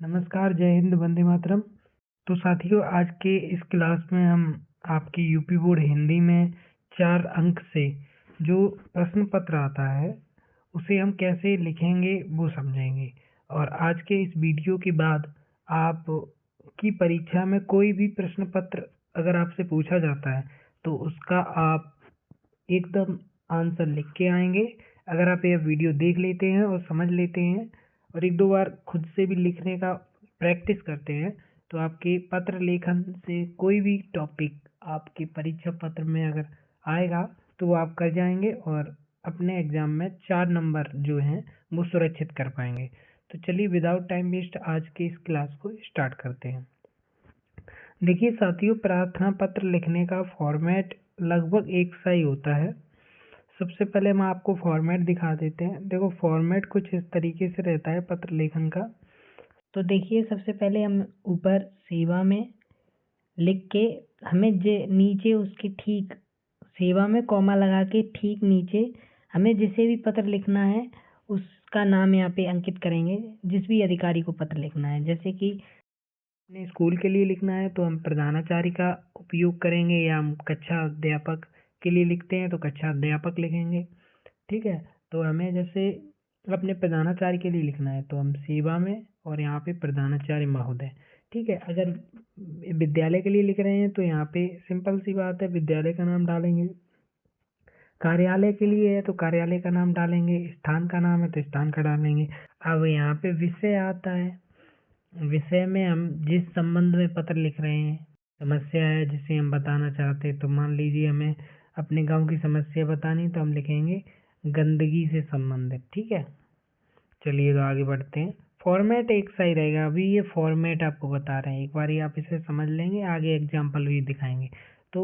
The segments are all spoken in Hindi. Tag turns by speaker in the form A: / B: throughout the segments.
A: नमस्कार, जय हिंद, वंदे मातरम। तो साथियों, आज के इस क्लास में हम आपकी यूपी बोर्ड हिंदी में 4 अंक से जो प्रश्न पत्र आता है उसे हम कैसे लिखेंगे वो समझेंगे। और आज के इस वीडियो के बाद आप की परीक्षा में कोई भी प्रश्न पत्र अगर आपसे पूछा जाता है तो उसका आप एकदम आंसर लिख के आएंगे। अगर आप यह वीडियो देख लेते हैं और समझ लेते हैं और एक दो बार खुद से भी लिखने का प्रैक्टिस करते हैं तो आपके पत्र लेखन से कोई भी टॉपिक आपके परीक्षा पत्र में अगर आएगा तो वो आप कर जाएंगे और अपने एग्जाम में 4 नंबर जो हैं वो सुरक्षित कर पाएंगे। तो चलिए विदाउट टाइम वेस्ट आज के इस क्लास को स्टार्ट करते हैं। देखिए साथियों, प्रार्थना पत्र लिखने का फॉर्मेट लगभग एक सा ही होता है। सबसे पहले हम आपको फॉर्मेट दिखा देते हैं। देखो, फॉर्मेट कुछ इस तरीके से रहता है पत्र लेखन का। तो देखिए, सबसे पहले हम ऊपर सेवा में लिख के हमें नीचे उसके ठीक सेवा में कॉमा लगा के ठीक नीचे हमें जिसे भी पत्र लिखना है उसका नाम यहाँ पे अंकित करेंगे, जिस भी अधिकारी को पत्र लिखना है। जैसे कि अपने स्कूल के लिए लिखना है तो हम प्रधानाचार्य का उपयोग करेंगे, या हम कक्षा अध्यापक के लिए लिखते हैं तो कक्षा अध्यापक लिखेंगे। ठीक है, तो हमें जैसे अपने प्रधानाचार्य के लिए लिखना है तो हम सेवा में और यहाँ पे प्रधानाचार्य महोदय। ठीक है, अगर विद्यालय के लिए लिख रहे हैं तो यहाँ पे सिंपल सी बात है, विद्यालय का नाम डालेंगे। कार्यालय के लिए है तो कार्यालय का नाम डालेंगे, स्थान का नाम है तो स्थान का डालेंगे। अब यहाँ पे विषय आता है, विषय में हम जिस संबंध में पत्र लिख रहे हैं, समस्या है जिसे हम बताना चाहते हैं, तो मान लीजिए हमें अपने गांव की समस्या बतानी तो हम लिखेंगे गंदगी से संबंधित। ठीक है, चलिए तो आगे बढ़ते हैं। फॉर्मेट एक सा ही रहेगा, अभी ये फॉर्मेट आपको बता रहे हैं, एक बार आप इसे समझ लेंगे, आगे एग्जाम्पल भी दिखाएंगे। तो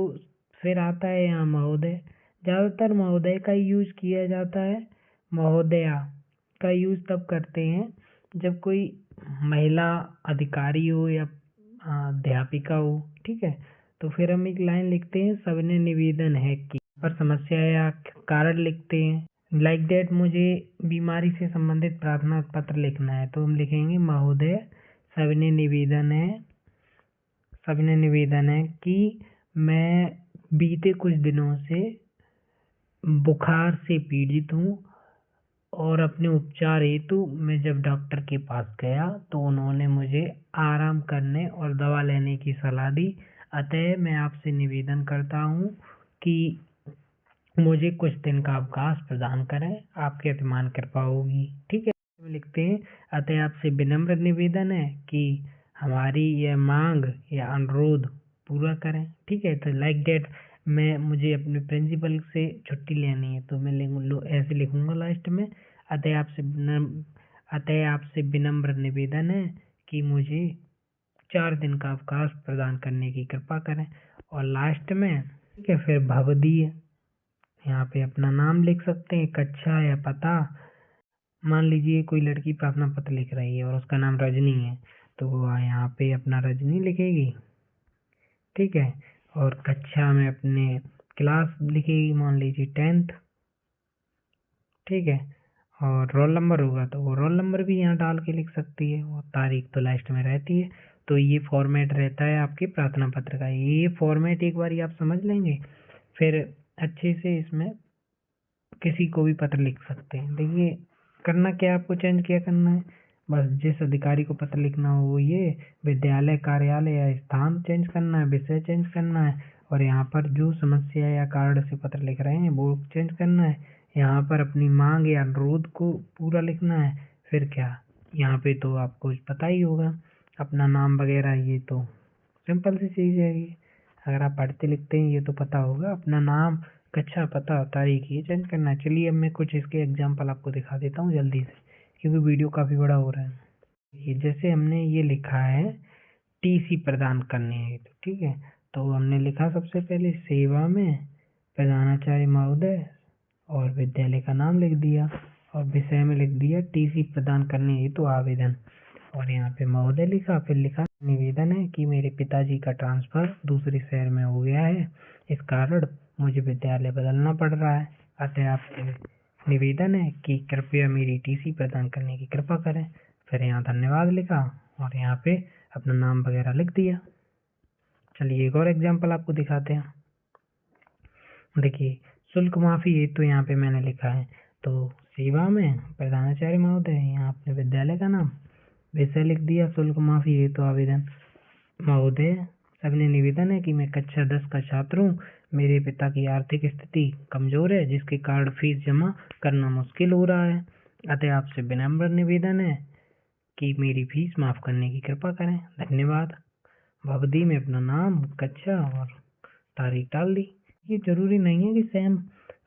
A: फिर आता है यहाँ महोदय। ज़्यादातर महोदय का यूज किया जाता है, महोदया का यूज तब करते हैं जब कोई महिला अधिकारी हो या अध्यापिका हो। ठीक है, तो फिर हम एक लाइन लिखते हैं, सबने निवेदन है कि, पर समस्या या कारण लिखते हैं। लाइक दैट, मुझे बीमारी से संबंधित प्रार्थना पत्र लिखना है तो हम लिखेंगे महोदय सविनय निवेदन है कि मैं बीते कुछ दिनों से बुखार से पीड़ित हूँ और अपने उपचार हेतु मैं जब डॉक्टर के पास गया तो उन्होंने मुझे आराम करने और दवा लेने की सलाह दी। अतः मैं आपसे निवेदन करता हूँ कि मुझे कुछ दिन का अवकाश प्रदान करें, आपकी अतिमान कृपा होगी। ठीक है, लिखते हैं, अतः आपसे विनम्र निवेदन है कि हमारी यह मांग या अनुरोध पूरा करें। ठीक है, तो लाइक दैट मुझे अपने प्रिंसिपल से छुट्टी लेनी है तो मैं ऐसे लिखूंगा लास्ट में, अतः आपसे विनम्र निवेदन है कि मुझे 4 दिन का अवकाश प्रदान करने की कृपा करें। और लास्ट में ठीक है, फिर भवदीय, यहाँ पे अपना नाम लिख सकते हैं, कक्षा या पता। मान लीजिए कोई लड़की प्रार्थना पत्र लिख रही है और उसका नाम रजनी है तो वो यहाँ पे अपना रजनी लिखेगी। ठीक है, और कक्षा में अपने क्लास लिखेगी, मान लीजिए 10th। ठीक है, और रोल नंबर होगा तो वो रोल नंबर भी यहाँ डाल के लिख सकती है, और तारीख तो लास्ट में रहती है। तो ये फॉर्मेट रहता है आपके प्रार्थना पत्र का। ये फॉर्मेट एक बार आप समझ लेंगे फिर अच्छे से इसमें किसी को भी पत्र लिख सकते हैं। देखिए, करना क्या, आपको चेंज क्या करना है, बस जिस अधिकारी को पत्र लिखना हो वो ये विद्यालय, कार्यालय या स्थान चेंज करना है, विषय चेंज करना है, और यहाँ पर जो समस्या या कारण से पत्र लिख रहे हैं वो चेंज करना है। यहाँ पर अपनी मांग या अनुरोध को पूरा लिखना है। फिर क्या, यहाँ पे तो आपको पता ही होगा अपना नाम वगैरह, ये तो सिंपल सी चीज़ है। अगर आप पढ़ते लिखते हैं ये तो पता होगा, अपना नाम, कक्षा, पता, तारीख, ये चेंज करना है। चलिए अब मैं कुछ इसके एग्जांपल आपको दिखा देता हूँ जल्दी से, क्योंकि वीडियो काफ़ी बड़ा हो रहा है। ये जैसे हमने ये लिखा है टीसी प्रदान करने है, तो ठीक है, तो हमने लिखा सबसे पहले सेवा में प्रधानाचार्य महोदय और विद्यालय का नाम लिख दिया, और विषय में लिख दिया टीसी प्रदान करने हेतु आवेदन, और यहाँ पे महोदय लिखा, फिर लिखा निवेदन है कि मेरे पिताजी का ट्रांसफर दूसरे शहर में हो गया है, इस कारण मुझे विद्यालय बदलना पड़ रहा है। अतः आपसे निवेदन है कि कृपया मेरी टीसी प्रदान करने की कृपा करें। फिर यहाँ धन्यवाद लिखा और यहाँ पे अपना नाम वगैरह लिख दिया। चलिए एक और एग्जाम्पल आपको दिखाते हैं। देखिए शुल्क माफ़ी ये तो यहाँ पे मैंने लिखा है, तो सेवा में प्रधानाचार्य महोदय, यहाँ अपने विद्यालय का नाम, विषय लिख दिया शुल्क माफ़ी ये तो आवेदन। महोदय सविनय निवेदन है कि मैं कक्षा 10 का छात्र हूँ, मेरे पिता की आर्थिक स्थिति कमजोर है जिसके कारण फीस जमा करना मुश्किल हो रहा है, अतः आपसे विनम्र निवेदन है कि मेरी फीस माफ़ करने की कृपा करें, धन्यवाद। भवदी में अपना नाम, कक्षा और तारीख डाल दी। ये जरूरी नहीं है कि सेम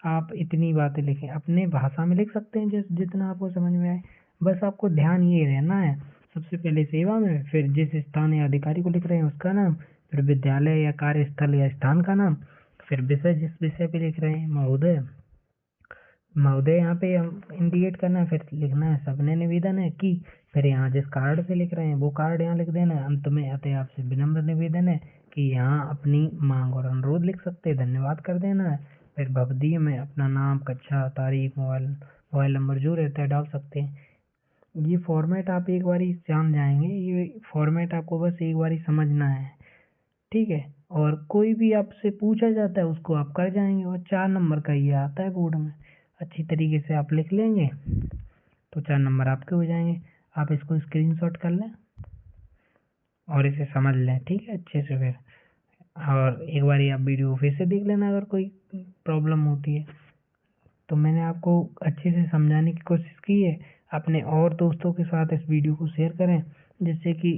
A: आप इतनी बातें लिखें, अपने भाषा में लिख सकते हैं जितना आपको समझ में आए। बस आपको ध्यान ये रहना है, सबसे पहले सेवा में, फिर जिस स्थान या अधिकारी को लिख रहे हैं उसका नाम, फिर विद्यालय या कार्यस्थल या स्थान का नाम, फिर विषय जिस विषय पे लिख रहे हैं, महोदय महोदय यहाँ पे इंडिकेट करना है, फिर लिखना है सविनय निवेदन है कि, फिर यहाँ जिस कार्ड से लिख रहे हैं वो कार्ड यहाँ लिख देना है। अंत में अतः आपसे विनम्र निवेदन है कि यहाँ अपनी मांग और अनुरोध लिख सकते हैं, धन्यवाद कर देना है। फिर भवदीय में अपना नाम, कक्षा, तारीख, मोबाइल नंबर जो रहता है डाल सकते हैं। ये फॉर्मेट आप एक बार जान जाएंगे, ये फॉर्मेट आपको बस एक बार समझना है, ठीक है। और कोई भी आपसे पूछा जाता है उसको आप कर जाएंगे, और 4 नंबर का ये आता है बोर्ड में, अच्छी तरीके से आप लिख लेंगे तो 4 नंबर आपके हो जाएंगे। आप इसको स्क्रीनशॉट कर लें और इसे समझ लें, ठीक है, अच्छे से। फिर और एक बार आप वीडियो फिर से देख लेना अगर कोई प्रॉब्लम होती है। तो मैंने आपको अच्छे से समझाने की कोशिश की है। अपने और दोस्तों के साथ इस वीडियो को शेयर करें जिससे कि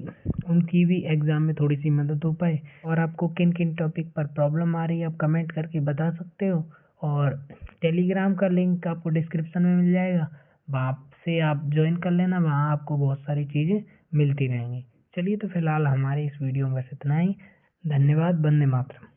A: उनकी भी एग्ज़ाम में थोड़ी सी मदद हो पाए। और आपको किन किन टॉपिक पर प्रॉब्लम आ रही है आप कमेंट करके बता सकते हो। और टेलीग्राम का लिंक आपको डिस्क्रिप्शन में मिल जाएगा, वहाँ से आप ज्वाइन कर लेना, वहाँ आपको बहुत सारी चीज़ें मिलती रहेंगी। चलिए तो फिलहाल हमारे इस वीडियो में बस इतना ही। धन्यवाद। वंदे मातरम।